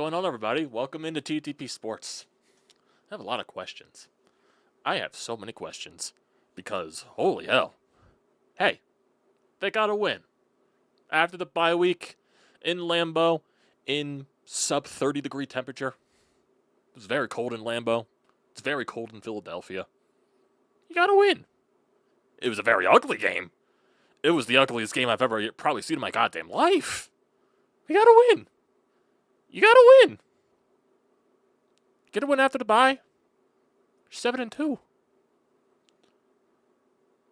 going on, everybody? Welcome into TTP Sports. I have a lot of questions. I have so many questions because, holy hell. Hey, they got a win. After the bye week in Lambeau in sub 30 degree temperature. It was very cold in Lambeau. It's very cold in Philadelphia. You got a win. It was a very ugly game. It was the ugliest game I've ever probably seen in my goddamn life. You got a win. You got to win. Get a win after the bye. 7-2.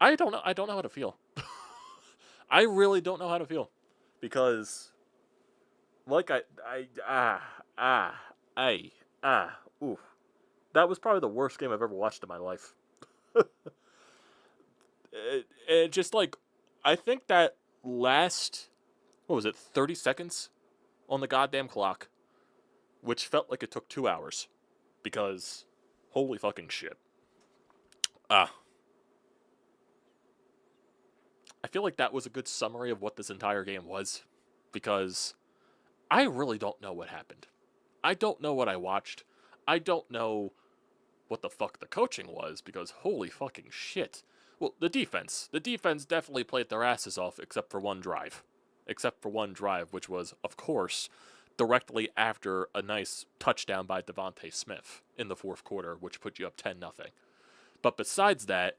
I don't know how to feel. I really don't know how to feel because, like oof. That was probably the worst game I've ever watched in my life. it just like, I think that last, 30 seconds on the goddamn clock, which felt like it took 2 hours, because holy fucking shit. I feel like that was a good summary of what this entire game was, because I really don't know what happened. I don't know what I watched. I don't know what the fuck the coaching was, because holy fucking shit. Well, the defense definitely played their asses off except for one drive. Which was, of course, directly after a nice touchdown by Devontae Smith in the fourth quarter, which put you up 10-0. But besides that,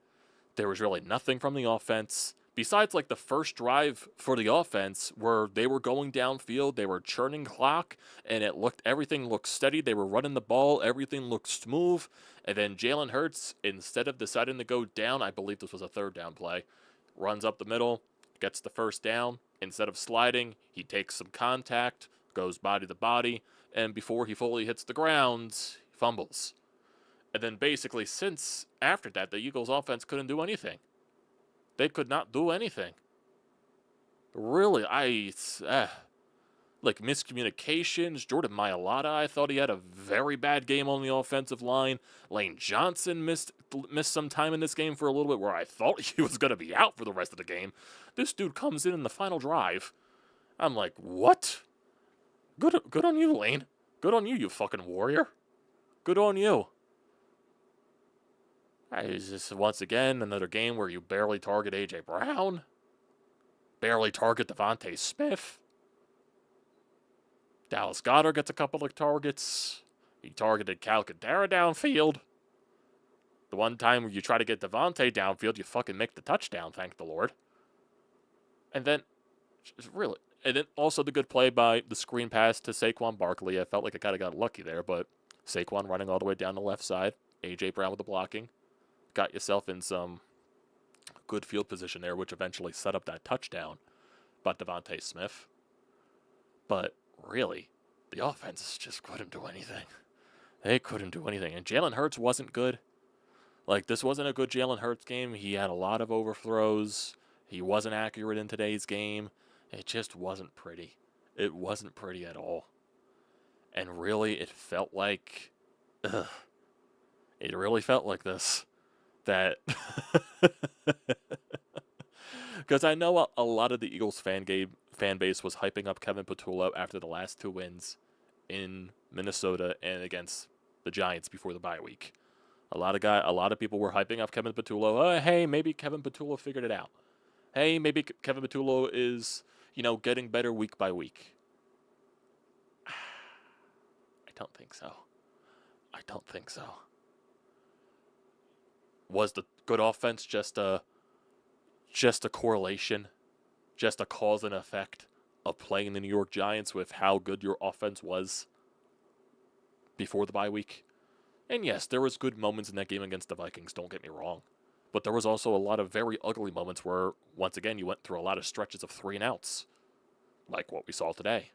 there was really nothing from the offense. Besides, like, the first drive for the offense, where they were going downfield, they were churning clock, and everything looked steady. They were running the ball, everything looked smooth. And then Jalen Hurts, instead of deciding to go down, I believe this was a third down play, runs up the middle, gets the first down. Instead of sliding, he takes some contact, goes body to body, and before he fully hits the ground, he fumbles. And then basically, since after that, the Eagles' offense couldn't do anything. They could not do anything. Really, like miscommunications. Jordan Mailata, I thought he had a very bad game on the offensive line. Lane Johnson missed some time in this game for a little bit, where I thought he was going to be out for the rest of the game. This dude comes in the final drive. I'm like, what? Good on you, Lane. Good on you, you fucking warrior. Good on you. It's just, once again, another game where you barely target A.J. Brown. Barely target Devontae Smith. Dallas Goedert gets a couple of targets. He targeted Cal Kadara downfield. The one time where you try to get Devontae downfield, you fucking make the touchdown, thank the Lord. And then, also the good play by the screen pass to Saquon Barkley. I felt like I kind of got lucky there, but Saquon running all the way down the left side. A.J. Brown with the blocking. Got yourself in some good field position there, which eventually set up that touchdown by Devontae Smith. But really, the offense just couldn't do anything. They couldn't do anything. And Jalen Hurts wasn't good. Like, this wasn't a good Jalen Hurts game. He had a lot of overthrows. He wasn't accurate in today's game. It just wasn't pretty. It wasn't pretty at all. And really, it felt like... It really felt like this. That... Because I know a lot of the Eagles fan base was hyping up Kevin Patullo after the last two wins in Minnesota and against the Giants before the bye week. A lot of people were hyping up Kevin Patullo. Oh, hey, maybe Kevin Patullo figured it out. Hey, maybe Kevin Patullo is, getting better week by week. I don't think so. Was the good offense just a correlation, just a cause and effect of playing the New York Giants with how good your offense was before the bye week? And yes, there was good moments in that game against the Vikings, don't get me wrong. But there was also a lot of very ugly moments where, once again, you went through a lot of stretches of 3 and outs, like what we saw today.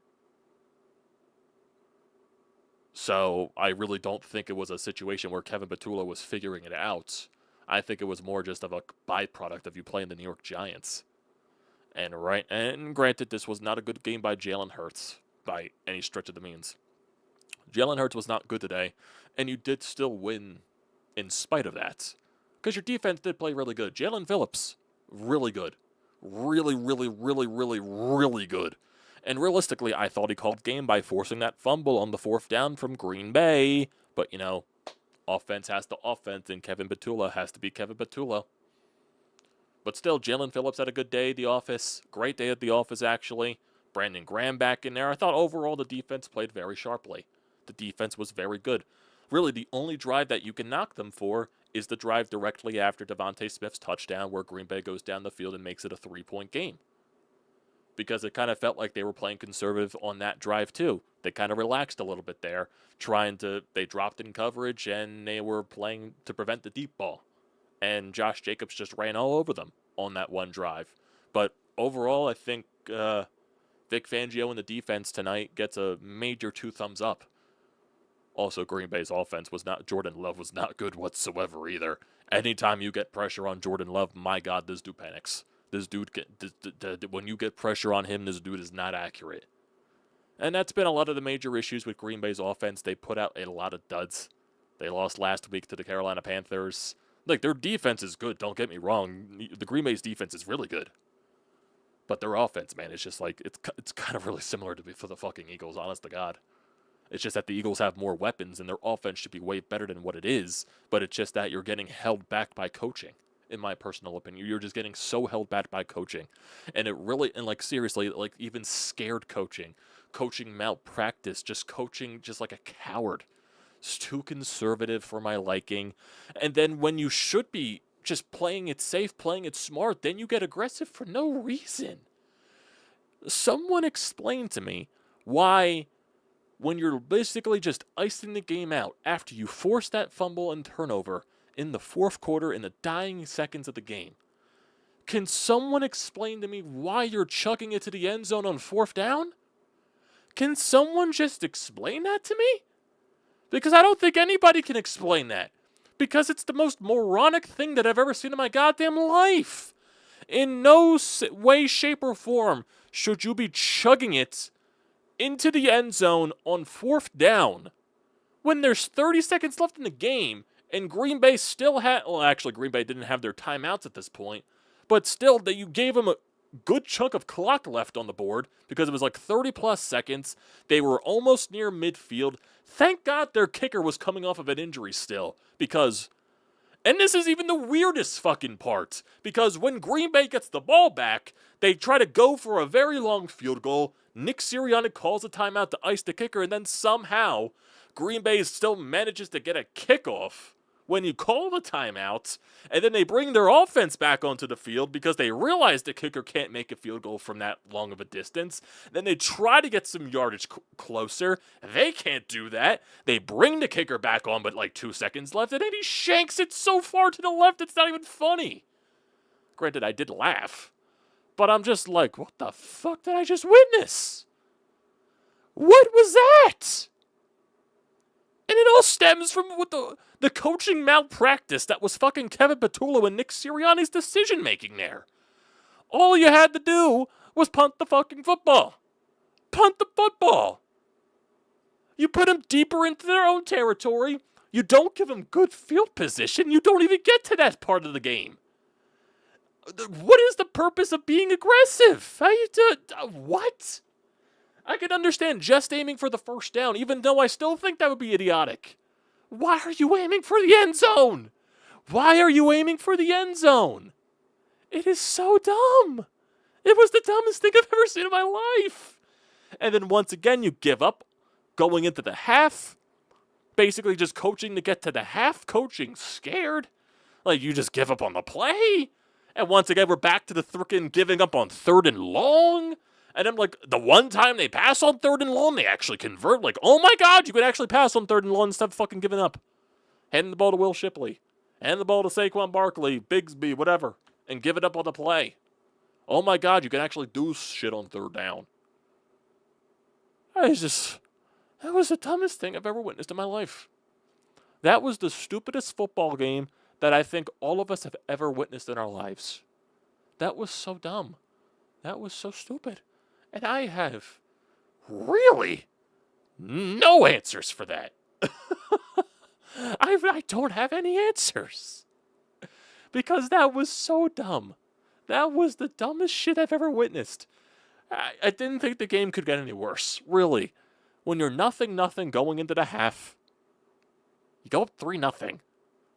So I really don't think it was a situation where Kevin Patullo was figuring it out. I think it was more just of a byproduct of you playing the New York Giants. And granted, this was not a good game by Jalen Hurts by any stretch of the means. Jalen Hurts was not good today, and you did still win in spite of that. Because your defense did play really good. Jalen Phillips, really good. Really, really, really, really, really good. And realistically, I thought he called game by forcing that fumble on the 4th down from Green Bay. But, offense has to offense, and Kevin Petula has to be Kevin Petula. But still, Jalen Phillips had a good day at the office. Great day at the office, actually. Brandon Graham back in there. I thought overall the defense played very sharply. The defense was very good. Really, the only drive that you can knock them for is the drive directly after Devontae Smith's touchdown where Green Bay goes down the field and makes it a 3-point game. Because it kind of felt like they were playing conservative on that drive too. They kind of relaxed a little bit there, they dropped in coverage and they were playing to prevent the deep ball. And Josh Jacobs just ran all over them on that one drive. But overall, I think Vic Fangio and the defense tonight gets a major 2 thumbs up. Also, Green Bay's offense Jordan Love was not good whatsoever either. Anytime you get pressure on Jordan Love, my God, this dude panics. This dude, when you get pressure on him, this dude is not accurate. And that's been a lot of the major issues with Green Bay's offense. They put out a lot of duds. They lost last week to the Carolina Panthers. Like, their defense is good, don't get me wrong. The Green Bay's defense is really good. But their offense, man, it's just like, it's kind of really similar for the fucking Eagles, honest to God. It's just that the Eagles have more weapons and their offense should be way better than what it is. But it's just that you're getting held back by coaching, in my personal opinion. You're just getting so held back by coaching. And it really, and like seriously, like even scared coaching malpractice, just coaching just like a coward. It's too conservative for my liking. And then when you should be just playing it safe, playing it smart, then you get aggressive for no reason. Someone explain to me why, when you're basically just icing the game out after you force that fumble and turnover in the 4th quarter in the dying seconds of the game, can someone explain to me why you're chucking it to the end zone on 4th down? Can someone just explain that to me? Because I don't think anybody can explain that. Because it's the most moronic thing that I've ever seen in my goddamn life. In no way, shape, or form should you be chugging it into the end zone on 4th down when there's 30 seconds left in the game and Green Bay still Green Bay didn't have their timeouts at this point, but still, that you gave them a good chunk of clock left on the board because it was like 30 plus seconds. They were almost near midfield. Thank God their kicker was coming off of an injury still, because, and this is even the weirdest fucking part, because when Green Bay gets the ball back, they try to go for a very long field goal. Nick Sirianni calls a timeout to ice the kicker, and then somehow Green Bay still manages to get a kickoff when you call the timeout, and then they bring their offense back onto the field because they realize the kicker can't make a field goal from that long of a distance. Then they try to get some yardage closer. They can't do that. They bring the kicker back on, but like 2 seconds left, and then he shanks it so far to the left, it's not even funny. Granted, I did laugh, but I'm just like, what the fuck did I just witness? What was that? And it all stems from what the coaching malpractice that was fucking Kevin Petula and Nick Sirianni's decision-making there. All you had to do was punt the fucking football. Punt the football. You put them deeper into their own territory. You don't give them good field position. You don't even get to that part of the game. What is the purpose of being aggressive? How you do what? I can understand just aiming for the 1st down, even though I still think that would be idiotic. Why are you aiming for the end zone? Why are you aiming for the end zone? It is so dumb. It was the dumbest thing I've ever seen in my life. And then once again, you give up going into the half. Basically just coaching to get to the half, coaching scared. Like, you just give up on the play. And once again, we're back to the frickin' giving up on 3rd and long. And I'm like, the one time they pass on 3rd and long, they actually convert. Like, oh my God, you could actually pass on 3rd and long instead of fucking giving up. Handing the ball to Will Shipley. Hand the ball to Saquon Barkley, Bigsby, whatever. And give it up on the play. Oh my God, you can actually do shit on 3rd down. That was the dumbest thing I've ever witnessed in my life. That was the stupidest football game that I think all of us have ever witnessed in our lives. That was so dumb. That was so stupid. And I have really no answers for that. I don't have any answers. Because that was so dumb. That was the dumbest shit I've ever witnessed. I didn't think the game could get any worse, really. When you're 0-0 going into the half, you go up 3-0.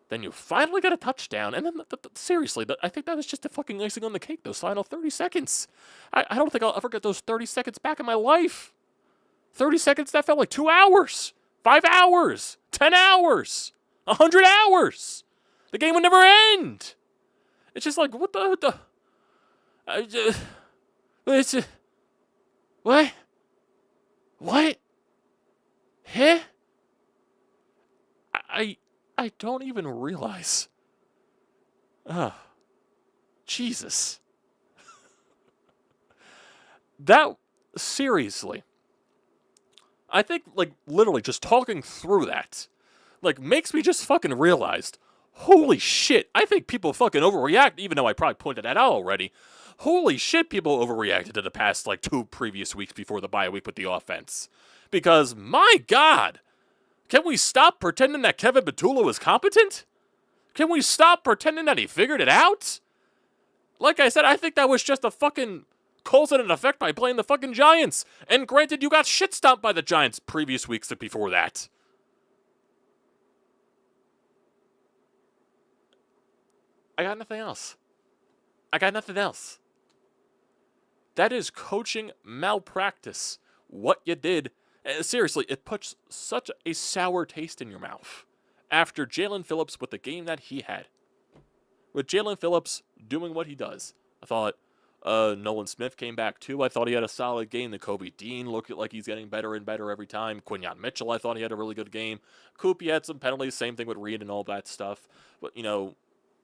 Then you finally get a touchdown, and then, seriously, I think that was just the fucking icing on the cake, those final 30 seconds. I don't think I'll ever get those 30 seconds back in my life. 30 seconds, that felt like 2 hours, 5 hours, 10 hours, 100 hours. The game would never end. It's just like, what the what? What? Huh? I don't even realize. Jesus. That, seriously. I think, like, literally just talking through that, like, makes me just fucking realize, holy shit, I think people fucking overreact, even though I probably pointed that out already. Holy shit, people overreacted to the past, like, 2 previous weeks before the bye week with the offense. Because, my God, can we stop pretending that Kevin Petula is competent? Can we stop pretending that he figured it out? Like I said, I think that was just a fucking cause and effect by playing the fucking Giants. And granted, you got shit stomped by the Giants previous weeks before that. I got nothing else. That is coaching malpractice. What you did, seriously, it puts such a sour taste in your mouth. After Jalen Phillips with the game that he had. With Jalen Phillips doing what he does. I thought Nolan Smith came back too. I thought he had a solid game. The Kobe Dean looked like he's getting better and better every time. Quinyon Mitchell, I thought he had a really good game. Koopy had some penalties. Same thing with Reed and all that stuff. But,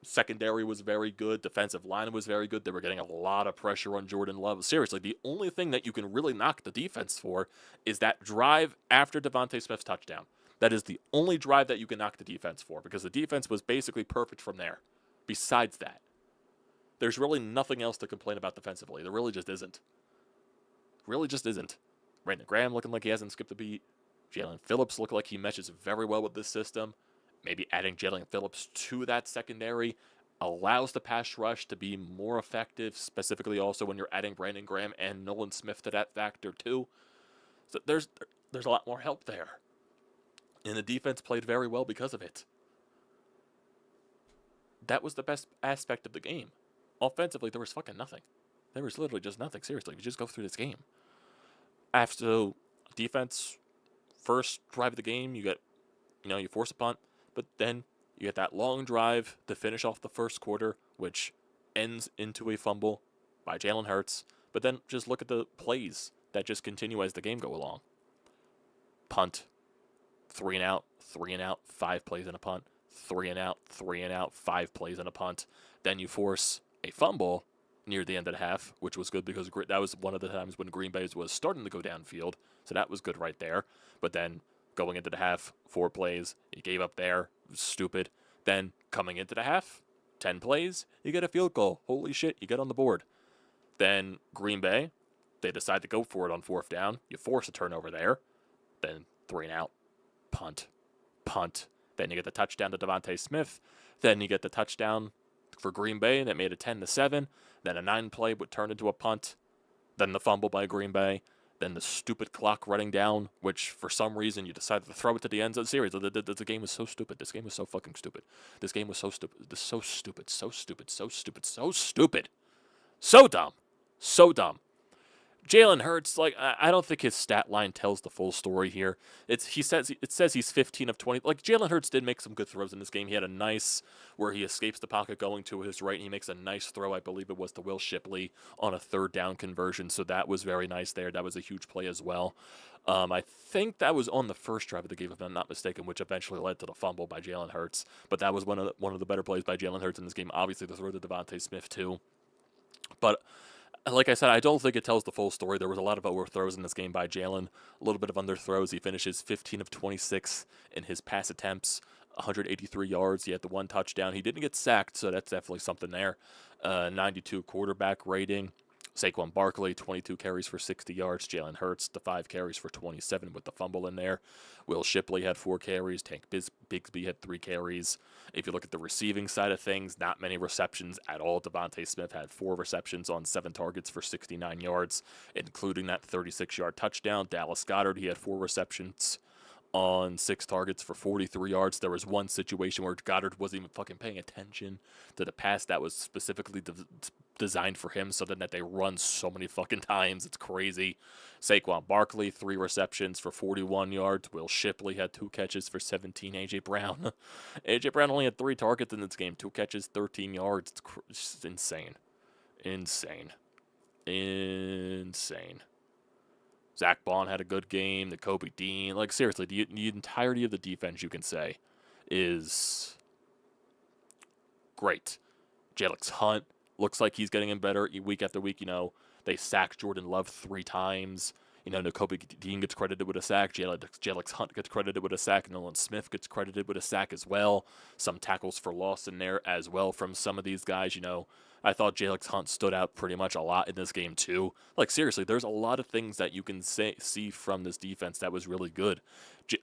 secondary was very good. Defensive line was very good. They were getting a lot of pressure on Jordan Love. Seriously, the only thing that you can really knock the defense for is that drive after Devontae Smith's touchdown. That is the only drive that you can knock the defense for, because the defense was basically perfect from there. Besides that, there's really nothing else to complain about defensively. There really just isn't. Brandon Graham looking like he hasn't skipped a beat. Jalen Phillips looking like he meshes very well with this system. Maybe adding Jalen Phillips to that secondary allows the pass rush to be more effective, specifically also when you're adding Brandon Graham and Nolan Smith to that factor too. So there's a lot more help there. And the defense played very well because of it. That was the best aspect of the game. Offensively, there was fucking nothing. There was literally just nothing. Seriously, if you just go through this game. After defense, first drive of the game, you force a punt, but then you get that long drive to finish off the first quarter, which ends into a fumble by Jalen Hurts. But then just look at the plays that just continue as the game go along. Punt, 3 and out, 3 and out, 5 plays in a punt, 3 and out, 3 and out, 5 plays in a punt. Then you force a fumble near the end of the half, which was good because that was one of the times when Green Bay was starting to go downfield. So that was good right there. But then going into the half, 4 plays, you gave up there, stupid. Then coming into the half, 10 plays, you get a field goal. Holy shit, you get on the board. Then Green Bay, they decide to go for it on 4th down. You force a turnover there. Then 3 and out, punt. Then you get the touchdown to Devontae Smith. Then you get the touchdown for Green Bay that made it 10-7. Then a 9-play would turn into a punt. Then the fumble by Green Bay. Then the stupid clock running down, which for some reason you decided to throw it to the end of the series. The game was so stupid. This game was so fucking stupid. This game was so stupid. So stupid. So stupid. So stupid. So stupid. So dumb. So dumb. Jalen Hurts, I don't think his stat line tells the full story here. It says he's 15 of 20. Like, Jalen Hurts did make some good throws in this game. He had a nice where he escapes the pocket going to his right, and he makes a nice throw. I believe it was to Will Shipley on a 3rd down conversion. So that was very nice there. That was a huge play as well. I think that was on the first drive of the game, if I'm not mistaken, which eventually led to the fumble by Jalen Hurts. But that was one of the better plays by Jalen Hurts in this game. Obviously, the throw to Devontae Smith too. But like I said, I don't think it tells the full story. There was a lot of overthrows in this game by Jalen, a little bit of underthrows. He finishes 15 of 26 in his pass attempts, 183 yards. He had the 1 touchdown. He didn't get sacked, so that's definitely something there. 92 quarterback rating. Saquon Barkley, 22 carries for 60 yards. Jalen Hurts, the 5 carries for 27 with the fumble in there. Will Shipley had 4 carries. Tank Bigsby had 3 carries. If you look at the receiving side of things, not many receptions at all. Devontae Smith had 4 receptions on 7 targets for 69 yards, including that 36-yard touchdown. Dallas Goedert, he had 4 receptions on 6 targets for 43 yards. There was one situation where Goddard wasn't even fucking paying attention to the pass that was specifically designed for him, so that they run so many fucking times. It's crazy. Saquon Barkley, 3 receptions for 41 yards. Will Shipley had 2 catches for 17. A.J. Brown. A.J. Brown only had 3 targets in this game. 2 catches, 13 yards. It's insane. Insane. Zach Bond had a good game. The Kobe Dean. Like, seriously, the entirety of the defense, you can say, is great. Jalen Hunt looks like he's getting in better week after week. You know, they sacked Jordan Love 3 times. You know, Kobe Dean gets credited with a sack. Jalen Hunt gets credited with a sack. Nolan Smith gets credited with a sack as well. Some tackles for loss in there as well from some of these guys. You know, I thought Jalen Hunt stood out pretty much a lot in this game too. Like, seriously, there's a lot of things that you can see from this defense that was really good.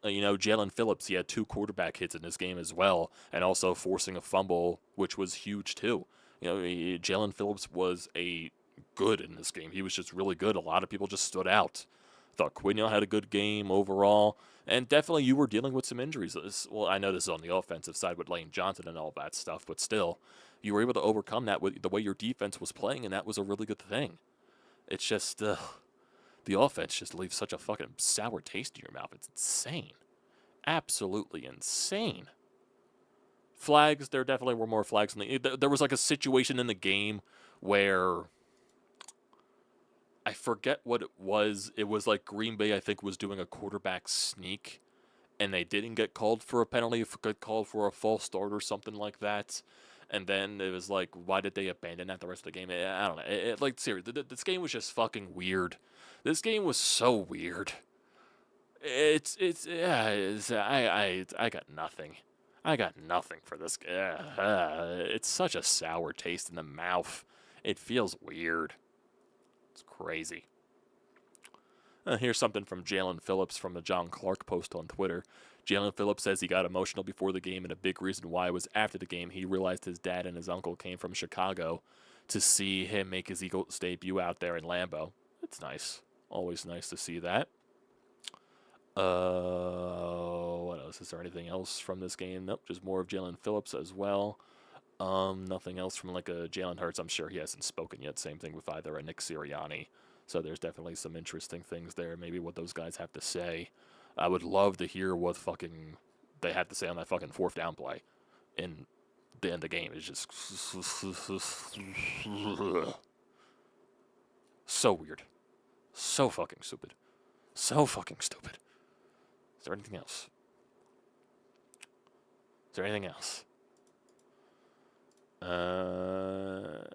You know, Jalen Phillips, he had 2 quarterback hits in this game as well, and also forcing a fumble, which was huge too. You know, Jalen Phillips was good in this game. He was just really good. A lot of people just stood out. I thought Quinell had a good game overall, and definitely you were dealing with some injuries. Well, I know this is on the offensive side with Lane Johnson and all that stuff, but still, you were able to overcome that with the way your defense was playing, and that was a really good thing. It's just, the offense just leaves such a fucking sour taste in your mouth. It's insane. Absolutely insane. Flags, there definitely were more flags. There was like a situation in the game where I forget what it was. It was like Green Bay, I think, was doing a quarterback sneak, and they didn't get called for a penalty, got called for a false start or something like that. And then it was like, why did they abandon that the rest of the game? I don't know. Like, seriously, this game was just fucking weird. This game was so weird. I got nothing. I got nothing for this. It's such a sour taste in the mouth. It feels weird. It's crazy. Here's something from Jalen Phillips from the John Clark post on Twitter. Jalen Phillips says he got emotional before the game, and a big reason why was after the game. He realized his dad and his uncle came from Chicago to see him make his Eagles debut out there in Lambeau. It's nice. Always nice to see that. What else? Is there anything else from this game? Nope, just more of Jalen Phillips as well. Nothing else from like a Jalen Hurts. I'm sure he hasn't spoken yet. Same thing with either a Nick Sirianni. So there's definitely some interesting things there. Maybe what those guys have to say. I would love to hear what fucking they had to say on that fucking 4th down play in the end of the game. It's just so weird. So fucking stupid. So fucking stupid. Is there anything else? Is there anything else? No.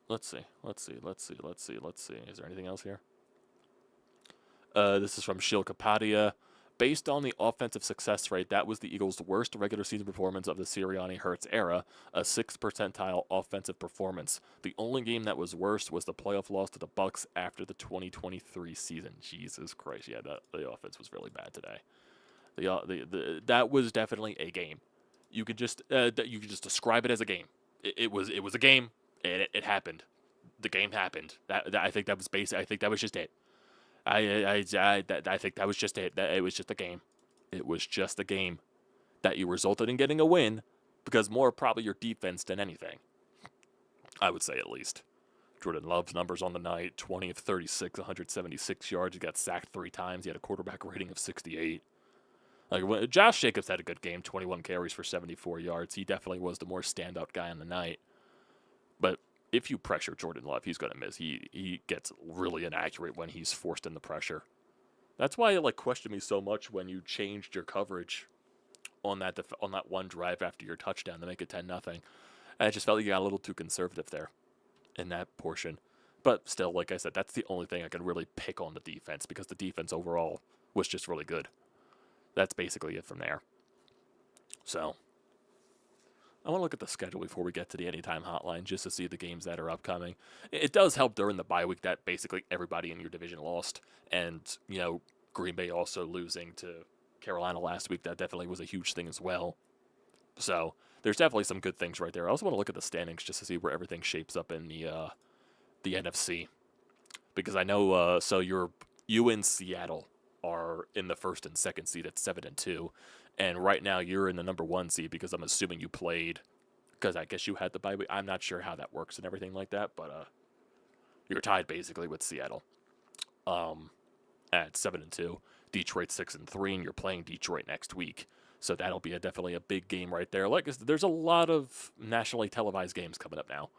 Let's see. Is there anything else here? This is from Shil Kapadia. Based on the offensive success rate, that was the Eagles' worst regular season performance of the Sirianni-Hurts era, a 6th percentile offensive performance. The only game that was worse was the playoff loss to the Bucs after the 2023 season. Jesus Christ, yeah, the offense was really bad today. That was definitely a game. You could just describe it as a game. It was a game. It happened. The game happened. I think that was basic. I think that was just it. I think that was just it. It was just a game. It was just a game that you resulted in getting a win because more probably your defense than anything. I would say at least. Jordan Love's numbers on the night: 20 of 36, 176 yards. He got sacked 3 times. He had a quarterback rating of 68. Like Josh Jacobs had a good game: 21 carries for 74 yards. He definitely was the more standout guy on the night. But if you pressure Jordan Love, he's going to miss. He gets really inaccurate when he's forced in the pressure. That's why it questioned me so much when you changed your coverage on that one drive after your touchdown to make it 10-0. I just felt like you got a little too conservative there in that portion. But still, like I said, that's the only thing I can really pick on the defense because the defense overall was just really good. That's basically it from there. So, I want to look at the schedule before we get to the Anytime Hotline just to see the games that are upcoming. It does help during the bye week that basically everybody in your division lost, and Green Bay also losing to Carolina last week. That definitely was a huge thing as well. So there's definitely some good things right there. I also want to look at the standings just to see where everything shapes up in the NFC, because I know so you in Seattle are in the first and second seed at 7-2, and right now you're in the number one seed because I'm assuming you played, because I guess you had the bye week. I'm not sure how that works and everything like that, but you're tied basically with Seattle at 7-2. Detroit 6-3, and you're playing Detroit next week. So that'll be definitely a big game right there. Like, there's a lot of nationally televised games coming up now.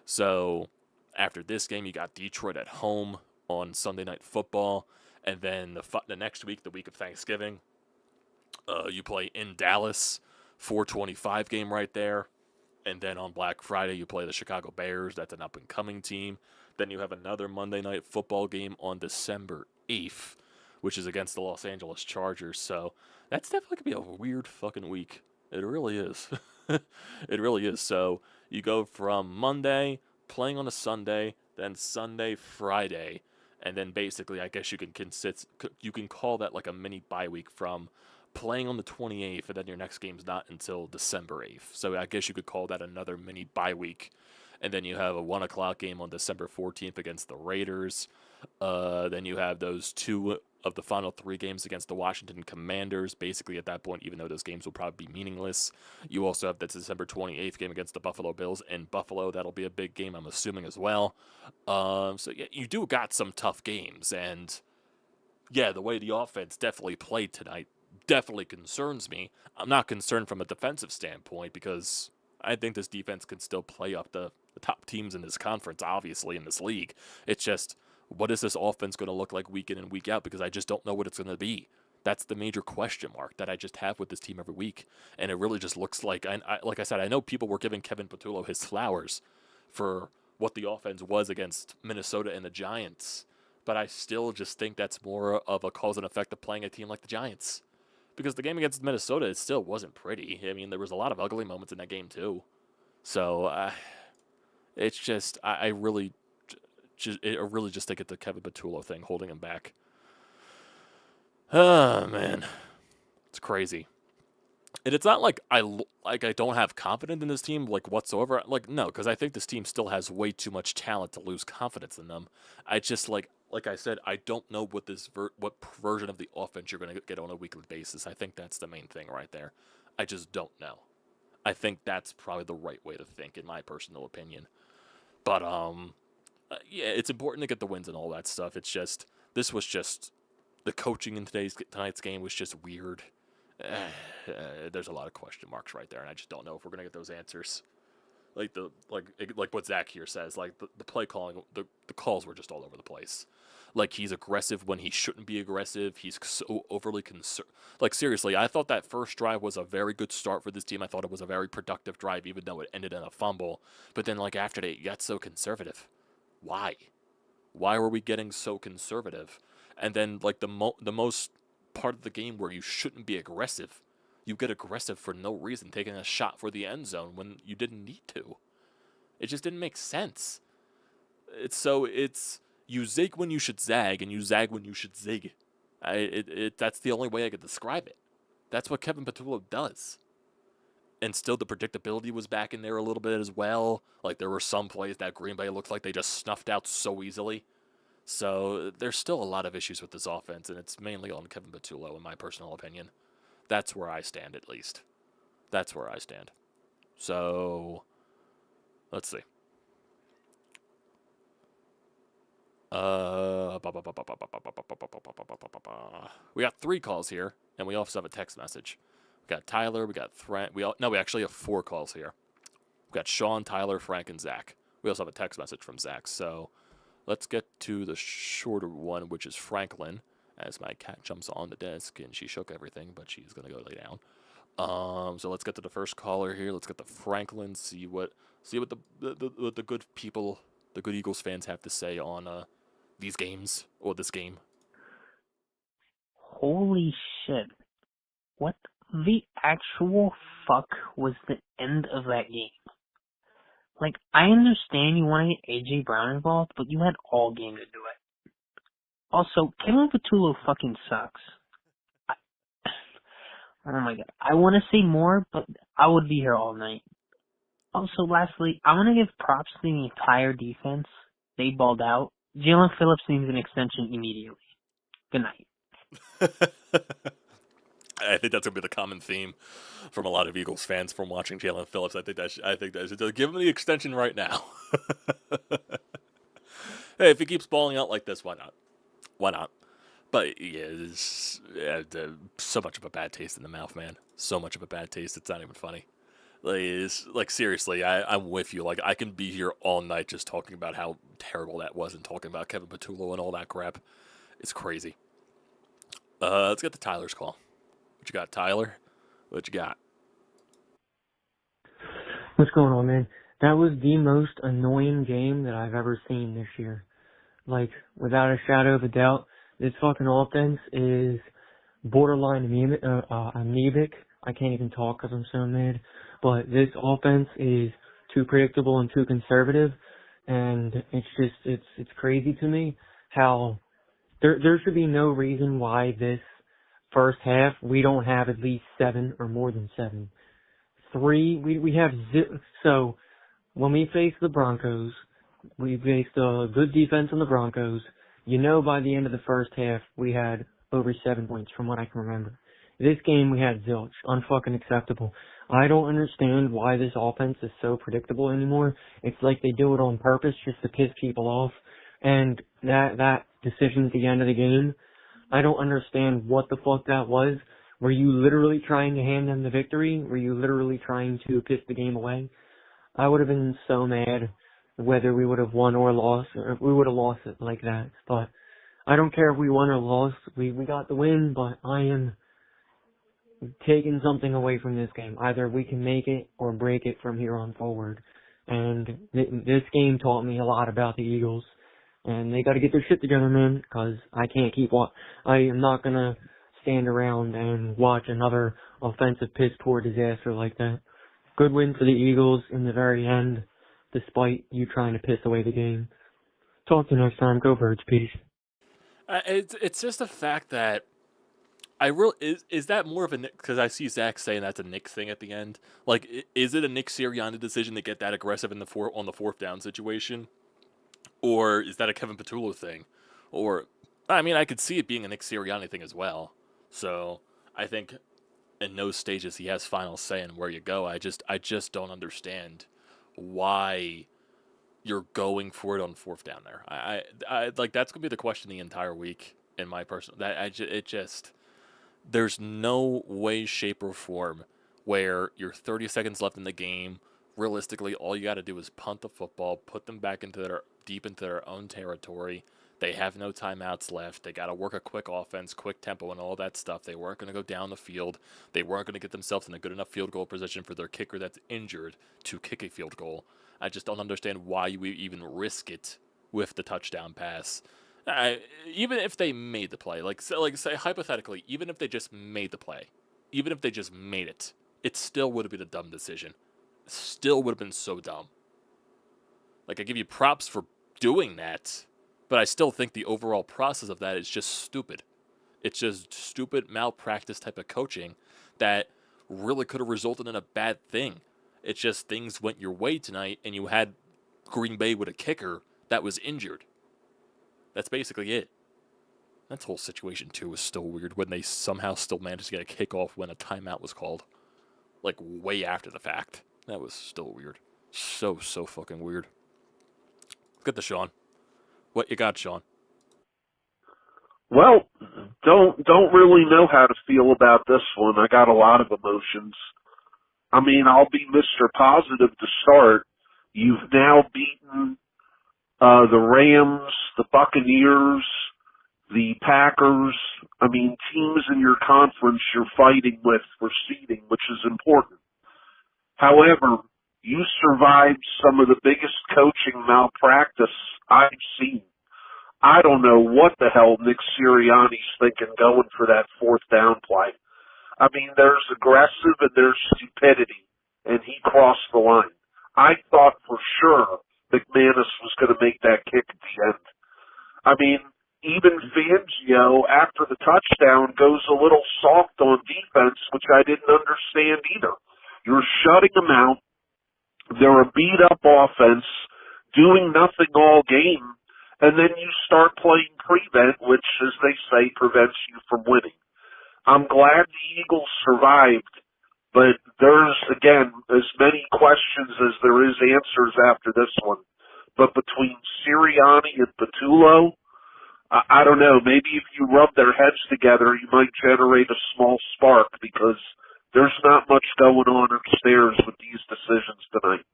So after this game, you got Detroit at home on Sunday Night Football, and then the next week, the week of Thanksgiving, you play in Dallas, 425 game right there. And then on Black Friday, you play the Chicago Bears. That's an up-and-coming team. Then you have another Monday Night Football game on December 8th, which is against the Los Angeles Chargers. So that's definitely going to be a weird fucking week. It really is. It really is. So you go from Monday, playing on a Sunday, then Sunday, Friday, and then basically I guess you can call that like a mini bye week from playing on the 28th, and then your next game's not until December 8th. So I guess you could call that another mini bye week. And then you have a 1 o'clock game on December 14th against the Raiders. Then you have those two of the final three games against the Washington Commanders. Basically, at that point, even though those games will probably be meaningless, you also have the December 28th game against the Buffalo Bills in Buffalo. That'll be a big game, I'm assuming, as well. So, yeah, you do got some tough games. And, yeah, the way the offense definitely played tonight definitely concerns me. I'm not concerned from a defensive standpoint because I think this defense can still play up the top teams in this conference, obviously, in this league. It's just, what is this offense going to look like week in and week out? Because I just don't know what it's going to be. That's the major question mark that I just have with this team every week. And it really just looks like, like I said, I know people were giving Kevin Patullo his flowers for what the offense was against Minnesota and the Giants. But I still just think that's more of a cause and effect of playing a team like the Giants. Because the game against Minnesota, it still wasn't pretty. I mean, there was a lot of ugly moments in that game, too. So, it's just, I really just think it's the Kevin Patullo thing holding him back. Oh, man. It's crazy. And it's not like I don't have confidence in this team, like, whatsoever. Like, no, because I think this team still has way too much talent to lose confidence in them. I just, like I said, I don't know what what version of the offense you're going to get on a weekly basis. I think that's the main thing right there. I just don't know. I think that's probably the right way to think, in my personal opinion. But, yeah, it's important to get the wins and all that stuff. It's just, this was just, the coaching in tonight's game was just weird. There's a lot of question marks right there, and I just don't know if we're gonna get those answers. Like what Zach here says, like the play calling, the calls were just all over the place. Like, he's aggressive when he shouldn't be aggressive. He's so overly concerned. Like, seriously, I thought that first drive was a very good start for this team. I thought it was a very productive drive, even though it ended in a fumble. But then, like, after that, you got so conservative. Why? Why were we getting so conservative? And then, like, the most part of the game where you shouldn't be aggressive, you get aggressive for no reason, taking a shot for the end zone when you didn't need to. It just didn't make sense. It's you zig when you should zag, and you zag when you should zig. That's the only way I could describe it. That's what Kevin Patullo does. And still, the predictability was back in there a little bit as well. Like, there were some plays that Green Bay looked like they just snuffed out so easily. So there's still a lot of issues with this offense, and it's mainly on Kevin Patullo, in my personal opinion. That's where I stand, at least. That's where I stand. So, let's see. We got 3 calls here, and we also have a text message. We got Tyler, we got Frank. We actually have 4 calls here. We got Sean, Tyler, Frank, and Zach. We also have a text message from Zach. So let's get to the shorter one, which is Franklin. As my cat jumps on the desk and she shook everything, but she's gonna go lay down. So let's get to the first caller here. Let's get to Franklin. See what the good people, the good Eagles fans have to say on these games or this game. Holy shit! What the actual fuck was the end of that game? Like, I understand you want to get A.J. Brown involved, but you had all game to do it. Also, Kevin Patullo fucking sucks. Oh my god. I want to say more, but I would be here all night. Also, lastly, I want to give props to the entire defense. They balled out. Jalen Phillips needs an extension immediately. Good night. I think that's gonna be the common theme from a lot of Eagles fans from watching Jalen Phillips. I think that should give him the extension right now. Hey, if he keeps balling out like this, why not? Why not? But yeah, it's so much of a bad taste in the mouth, man. So much of a bad taste. It's not even funny. Like seriously, I'm with you. Like, I can be here all night just talking about how terrible that was and talking about Kevin Patullo and all that crap. It's crazy. Let's get to Tyler's call. What you got, Tyler? What you got? What's going on, man? That was the most annoying game that I've ever seen this year. Like, without a shadow of a doubt, this fucking offense is borderline amoebic. I can't even talk because I'm so mad. But this offense is too predictable and too conservative, and it's crazy to me how there should be no reason why this first half we don't have at least 7 or more than 7. 3, we have so when we face the Broncos, we faced a good defense on the Broncos. You know, by the end of the first half, we had over 7 points from what I can remember. This game, we had zilch. Unfucking acceptable. I don't understand why this offense is so predictable anymore. It's like they do it on purpose just to piss people off. And that decision at the end of the game, I don't understand what the fuck that was. Were you literally trying to hand them the victory? Were you literally trying to piss the game away? I would have been so mad whether we would have won or lost, or if we would have lost it like that. But I don't care if we won or lost. We got the win, but I am taking something away from this game. Either we can make it or break it from here on forward. And this game taught me a lot about the Eagles. And they got to get their shit together, man, because I can't I am not going to stand around and watch another offensive piss poor disaster like that. Good win for the Eagles in the very end, despite you trying to piss away the game. Talk to you next time. Go Birds. Peace. It's just the fact that is that more of a Nick, because I see Zach saying that's a Nick thing at the end. Like, is it a Nick Sirianni decision to get that aggressive on the fourth down situation, or is that a Kevin Patullo thing? Or, I mean, I could see it being a Nick Sirianni thing as well. So I think in those stages he has final say in where you go. I just don't understand why you're going for it on fourth down there. I like, that's gonna be the question the entire week in my personal. There's no way, shape, or form where you're 30 seconds left in the game. Realistically, all you got to do is punt the football, put them back deep into their own territory. They have no timeouts left. They got to work a quick offense, quick tempo, and all that stuff. They weren't going to go down the field. They weren't going to get themselves in a good enough field goal position for their kicker that's injured to kick a field goal. I just don't understand why you even risk it with the touchdown pass. Even if they made the play, say hypothetically, even if they just made the play, even if they just made it, it still would have been a dumb decision. It still would have been so dumb. Like, I give you props for doing that, but I still think the overall process of that is just stupid. It's just stupid malpractice type of coaching that really could have resulted in a bad thing. It's just things went your way tonight, and you had Green Bay with a kicker that was injured. That's basically it. That whole situation, too, was still weird when they somehow still managed to get a kickoff when a timeout was called. Like, way after the fact. That was still weird. So fucking weird. Let's get to Sean. What you got, Sean? Well, don't really know how to feel about this one. I got a lot of emotions. I mean, I'll be Mr. Positive to start. You've now beaten the Rams, the Buccaneers, the Packers. I mean, teams in your conference you're fighting with for seeding, which is important. However, you survived some of the biggest coaching malpractice I've seen. I don't know what the hell Nick Sirianni's thinking going for that fourth down play. I mean, there's aggressive and there's stupidity, and he crossed the line. I thought for sure McManus was going to make that kick at the end. I mean, even Fangio, after the touchdown, goes a little soft on defense, which I didn't understand either. You're shutting them out. They're a beat-up offense, doing nothing all game, and then you start playing prevent, which, as they say, prevents you from winning. I'm glad the Eagles survived, but there's, again, as many questions as there is answers after this one. But between Sirianni and Patullo, I don't know, maybe if you rub their heads together, you might generate a small spark, because there's not much going on upstairs with these decisions tonight.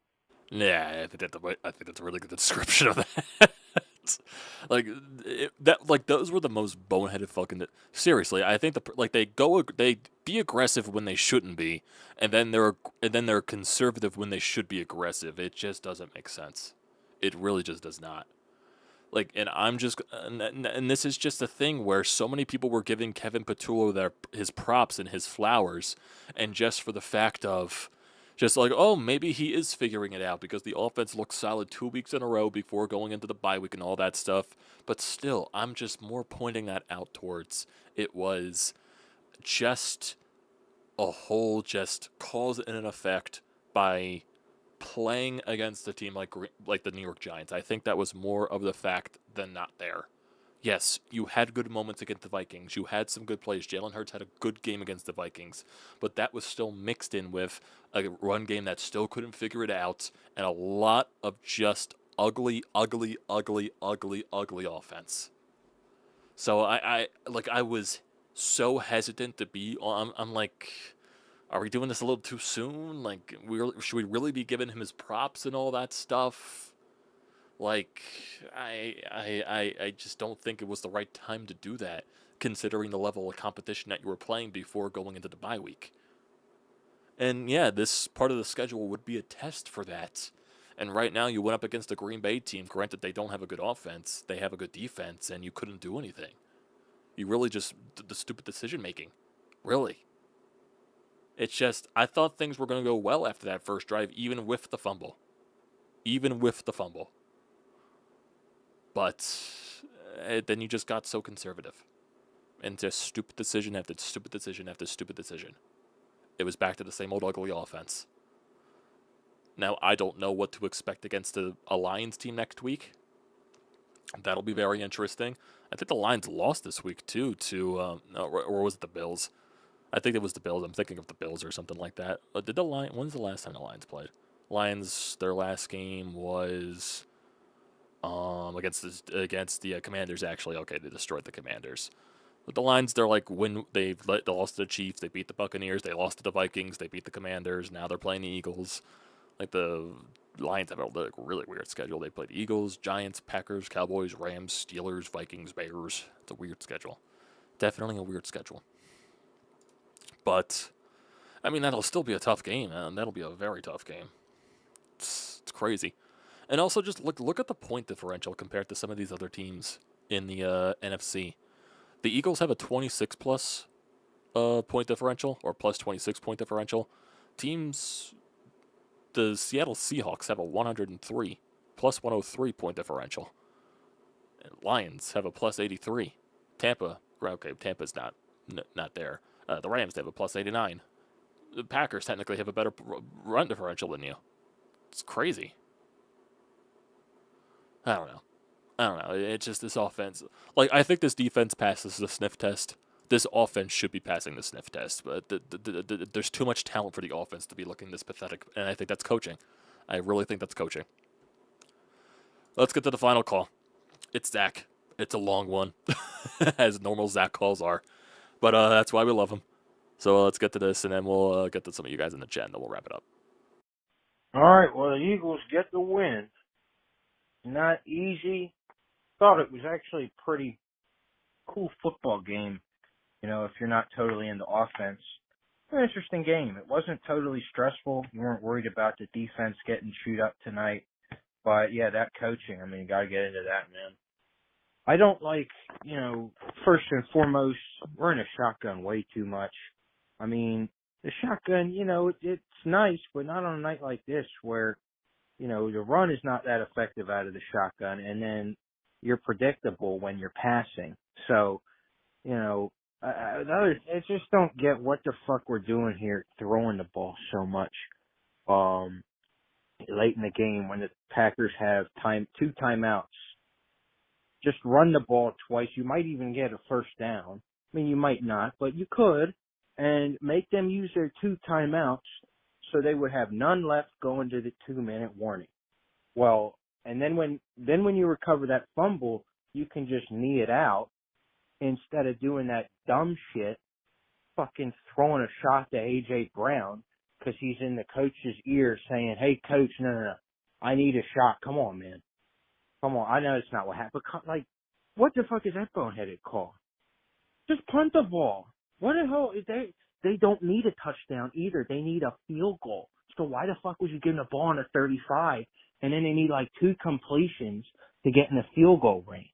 Yeah, I think that's a really good description of that. Those were the most boneheaded fucking. Seriously, I think they be aggressive when they shouldn't be, and then they're conservative when they should be aggressive. It just doesn't make sense. It really just does not. And this is just a thing where so many people were giving Kevin Patullo his props and his flowers, and just for the fact of, just like, oh, maybe he is figuring it out because the offense looked solid 2 weeks in a row before going into the bye week and all that stuff. But still, I'm just more pointing that out towards it was just a whole just cause and an effect by playing against a team like the New York Giants. I think that was more of the fact than not there. Yes, you had good moments against the Vikings. You had some good plays. Jalen Hurts had a good game against the Vikings. But that was still mixed in with a run game that still couldn't figure it out and a lot of just ugly offense. So I was so hesitant to be on. I'm like, are we doing this a little too soon? Like, should we really be giving him his props and all that stuff? Like, I just don't think it was the right time to do that, considering the level of competition that you were playing before going into the bye week. And yeah, this part of the schedule would be a test for that. And right now, you went up against a Green Bay team. Granted, they don't have a good offense. They have a good defense, and you couldn't do anything. You really just did the stupid decision making. Really. It's just, I thought things were going to go well after that first drive, even with the fumble. But then you just got so conservative. And just stupid decision after stupid decision after stupid decision. It was back to the same old ugly offense. Now, I don't know what to expect against a Lions team next week. That'll be very interesting. I think the Lions lost this week, too, or was it the Bills? I think it was the Bills. I'm thinking of the Bills or something like that. When's the last time the Lions played? Lions, their last game was against the Commanders, actually. Okay, they destroyed the Commanders. But the Lions, they lost to the Chiefs, they beat the Buccaneers, they lost to the Vikings, they beat the Commanders, now they're playing the Eagles. Like, the Lions have a really weird schedule. They played the Eagles, Giants, Packers, Cowboys, Rams, Steelers, Vikings, Bears. It's a weird schedule. Definitely a weird schedule. But, I mean, that'll still be a tough game, man. That'll be a very tough game. It's crazy. And also, just look at the point differential compared to some of these other teams in the NFC. The Eagles have a 26-plus point differential, or plus 26 point differential. The Seattle Seahawks have a 103, plus 103 point differential. And Lions have a plus 83. Tampa's not there. The Rams, they have a plus 89. The Packers technically have a better run differential than you. It's crazy. I don't know. It's just this offense. Like, I think this defense passes the sniff test. This offense should be passing the sniff test. But there's too much talent for the offense to be looking this pathetic. And I think that's coaching. I really think that's coaching. Let's get to the final call. It's Zach. It's a long one, as normal Zach calls are. But that's why we love him. So let's get to this, and then we'll get to some of you guys in the chat, and then we'll wrap it up. All right, well, the Eagles get the win. Not easy. Thought it was actually a pretty cool football game, if you're not totally into offense. An interesting game. It wasn't totally stressful. You weren't worried about the defense getting chewed up tonight. But, yeah, that coaching, you got to get into that, man. I don't like, first and foremost, we're in a shotgun way too much. I mean, the shotgun, it's nice, but not on a night like this where, the run is not that effective out of the shotgun, and then you're predictable when you're passing. So, I just don't get what the fuck we're doing here, throwing the ball so much late in the game when the Packers have two timeouts. Just run the ball twice. You might even get a first down. I mean, you might not, but you could, and make them use their 2 timeouts so they would have none left going to the 2-minute warning. Well, and then when you recover that fumble, you can just knee it out instead of doing that dumb shit, fucking throwing a shot to A.J. Brown because he's in the coach's ear saying, hey, coach, no, I need a shot. Come on, man. Come on. I know it's not what happened. But, what the fuck is that boneheaded call? Just punt the ball. What the hell? They don't need a touchdown either. They need a field goal. So why the fuck was you giving the ball on a 35 and then they need 2 completions to get in the field goal range?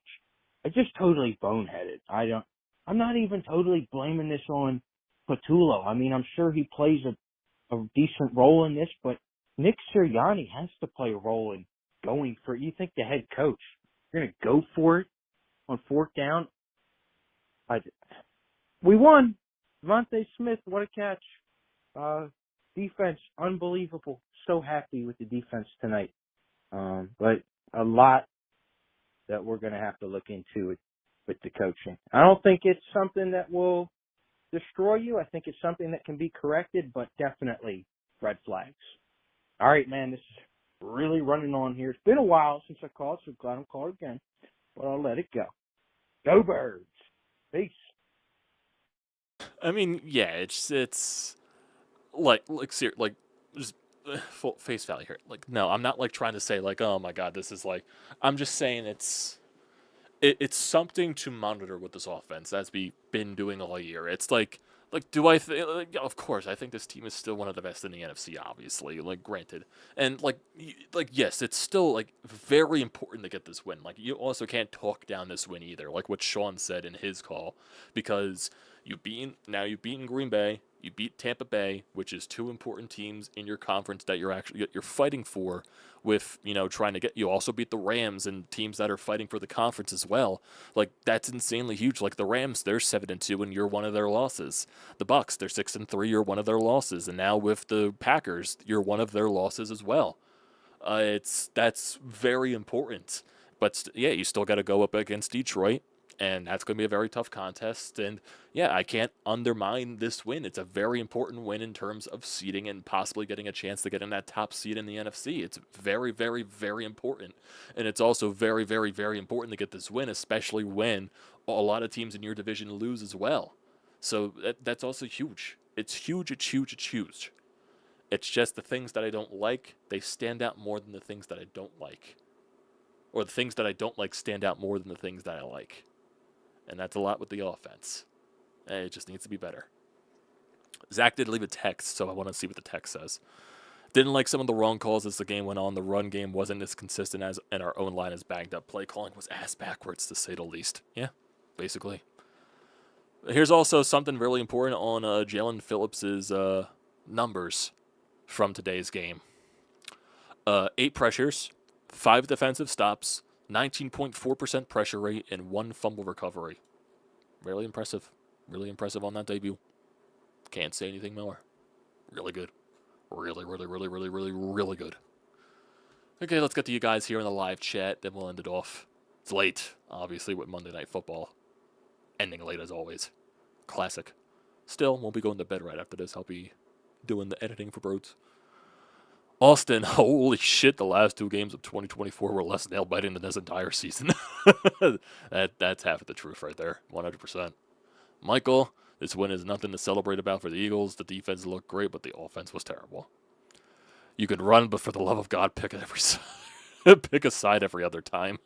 It's just totally boneheaded. I'm not even totally blaming this on Patullo. I mean, I'm sure he plays a decent role in this, but Nick Sirianni has to play a role in going for it. You think the head coach, you're going to go for it on 4th down? We won. Devontae Smith, what a catch. Defense, unbelievable. So happy with the defense tonight. But a lot that we're going to have to look into with the coaching. I don't think it's something that will destroy you. I think it's something that can be corrected, but definitely red flags. All right, man, this is really running on here. It's been a while since I called, so glad I'm called again, but I'll let it go. Go Birds. Peace. I mean, yeah, it's just full face value here. No, I'm not trying to say oh my god, this is I'm just saying it's something to monitor with this offense as we've been doing all year. It's do I think? Of course, I think this team is still one of the best in the NFC. Obviously, granted, and yes, it's still very important to get this win. You also can't talk down this win either. What Sean said in his call, because you've beaten Green Bay, you beat Tampa Bay, which is 2 important teams in your conference that you're fighting for. With trying to get, you also beat the Rams and teams that are fighting for the conference as well. That's insanely huge. The Rams, they're 7-2 and you're one of their losses. The Bucs, they're 6-3, you're one of their losses, and now with the Packers, you're one of their losses as well. That's very important. But yeah, you still got to go up against Detroit, and that's going to be a very tough contest. And yeah, I can't undermine this win. It's a very important win in terms of seeding and possibly getting a chance to get in that top seed in the NFC. It's very, very, very important. And it's also very, very, very important to get this win, especially when a lot of teams in your division lose as well. So that's also huge. It's huge, it's huge, it's huge. It's just the things that I don't like, they stand out more than the things that I don't like. Or the things that I don't like stand out more than the things that I like. And that's a lot with the offense. It just needs to be better. Zach did leave a text, so I want to see what the text says. Didn't like some of the wrong calls as the game went on. The run game wasn't as consistent as, and our own line is banged up. Play calling was ass backwards, to say the least. Yeah, basically. Here's also something really important on Jalen Phillips' numbers from today's game. 8 pressures, 5 defensive stops, 19.4% pressure rate, and 1 fumble recovery. Really impressive. Really impressive on that debut. Can't say anything more. Really good. Really, really, really, really, really, really good. Okay, let's get to you guys here in the live chat, then we'll end it off. It's late, obviously, with Monday Night Football. Ending late as always. Classic. Still, won't be going to bed right after this. I'll be doing the editing for Brodes. Austin, holy shit, the last 2 games of 2024 were less nail-biting than this entire season. That's half of the truth right there, 100%. Michael, this win is nothing to celebrate about for the Eagles. The defense looked great, but the offense was terrible. You can run, but for the love of God, pick a side every other time.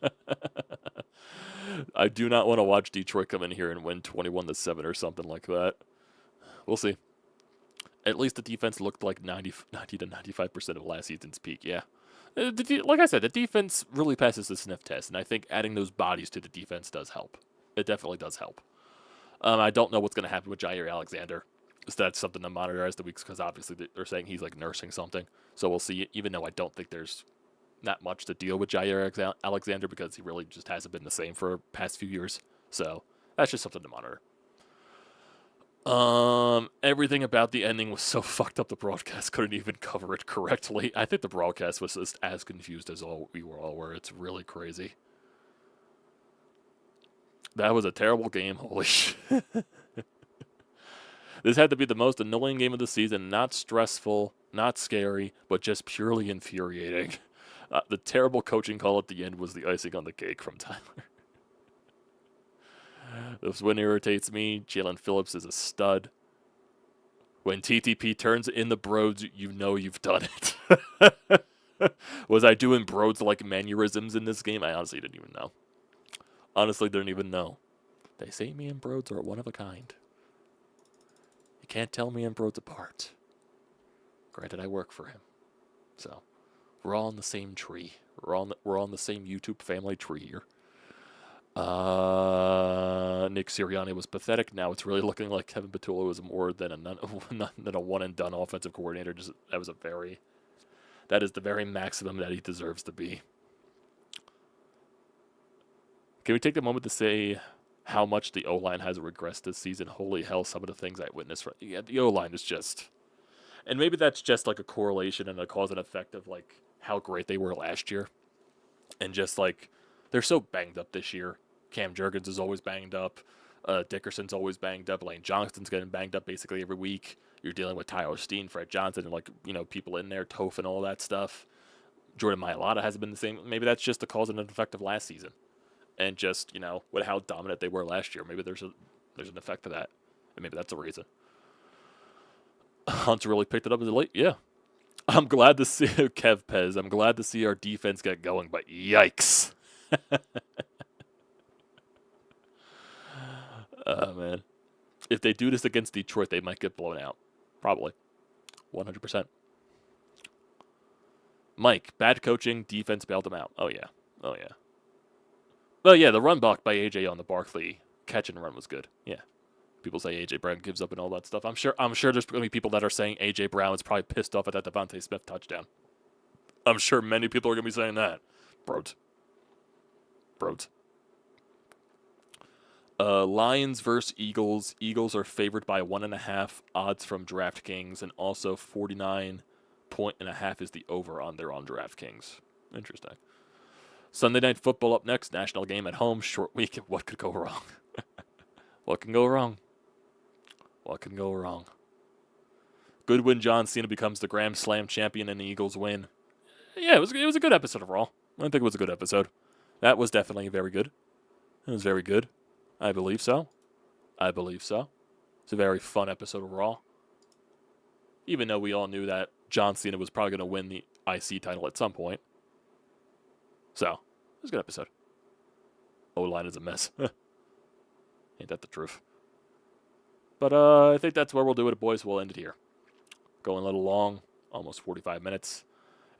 I do not want to watch Detroit come in here and win 21-7 or something like that. We'll see. At least the defense looked like 90 to 95% of last season's peak, yeah. Like I said, the defense really passes the sniff test, and I think adding those bodies to the defense does help. It definitely does help. I don't know what's going to happen with Jair Alexander. So that's something to monitor as the weeks, because obviously they're saying he's like nursing something. So we'll see, even though I don't think there's not much to deal with Jair Alexander, because he really just hasn't been the same for the past few years. So that's just something to monitor. Everything about the ending was so fucked up, the broadcast couldn't even cover it correctly. I think the broadcast was just as confused as we all were. It's really crazy. That was a terrible game. Holy shit. This had to be the most annoying game of the season. Not stressful, not scary, but just purely infuriating. The terrible coaching call at the end was the icing on the cake from Tyler. This one irritates me. Jalen Phillips is a stud. When TTP turns in the Brodes, you know you've done it. Was I doing Brodes-like mannerisms in this game? I honestly didn't even know. Honestly, didn't even know. They say me and Brodes are one of a kind. You can't tell me and Brodes apart. Granted, I work for him. So, we're all on the same tree. We're on the same YouTube family tree here. Nick Sirianni was pathetic. Now it's really looking like Kevin Petula was more than a one and done offensive coordinator. That is the very maximum that he deserves to be. Can we take a moment to say how much the O-line has regressed this season? Holy hell, some of the things I witnessed. Yeah, the O-line is just... And maybe that's just like a correlation and a cause and effect of like how great they were last year. And just like, they're so banged up this year. Cam Jurgens is always banged up. Dickerson's always banged up. Lane Johnston's getting banged up basically every week. You're dealing with Tyler Steen, Fred Johnson, and like, people in there, Toph and all that stuff. Jordan Mailata hasn't been the same. Maybe that's just the cause and effect of last season. And just, with how dominant they were last year. Maybe there's an effect to that. And maybe that's a reason. Hunt's really picked it up as late. Yeah. I'm glad to see Kev Pez. I'm glad to see our defense get going, but yikes. Oh, man. If they do this against Detroit, they might get blown out. Probably. 100%. Mike, bad coaching, defense bailed them out. Oh, yeah. Oh, yeah. Well, yeah, the run block by AJ on the Barkley catch and run was good. Yeah. People say AJ Brown gives up and all that stuff. I'm sure there's going to be people that are saying AJ Brown is probably pissed off at that Devontae Smith touchdown. I'm sure many people are going to be saying that. Brodes. Lions versus Eagles. Eagles are favored by 1.5 odds from DraftKings, and also 49.5 is the over on DraftKings. Interesting. Sunday Night Football up next. National game at home. Short week. What could go wrong? What can go wrong? What can go wrong? Good win. John Cena becomes the Grand Slam champion, and the Eagles win. Yeah, it was a good episode of Raw. I think it was a good episode. That was definitely very good. It was very good. I believe so. It's a very fun episode of Raw. Even though we all knew that John Cena was probably going to win the IC title at some point. So, it was a good episode. O-line is a mess. Ain't that the truth? But I think that's where we'll do it, boys. We'll end it here. Going a little long, almost 45 minutes.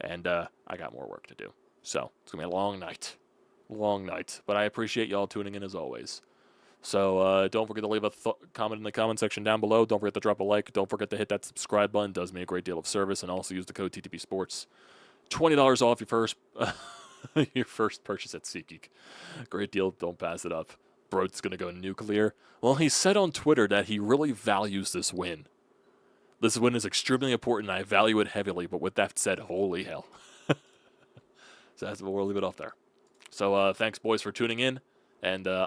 And I got more work to do. So, it's going to be a long night. But I appreciate y'all tuning in as always. So, don't forget to leave a comment in the comment section down below. Don't forget to drop a like. Don't forget to hit that subscribe button. It does me a great deal of service. And also use the code TTPSPORTS. $20 off your first your first purchase at SeatGeek. Great deal. Don't pass it up. Brode's going to go nuclear. Well, he said on Twitter that he really values this win. This win is extremely important, and I value it heavily. But with that said, holy hell. So we'll leave it off there. So thanks, boys, for tuning in. And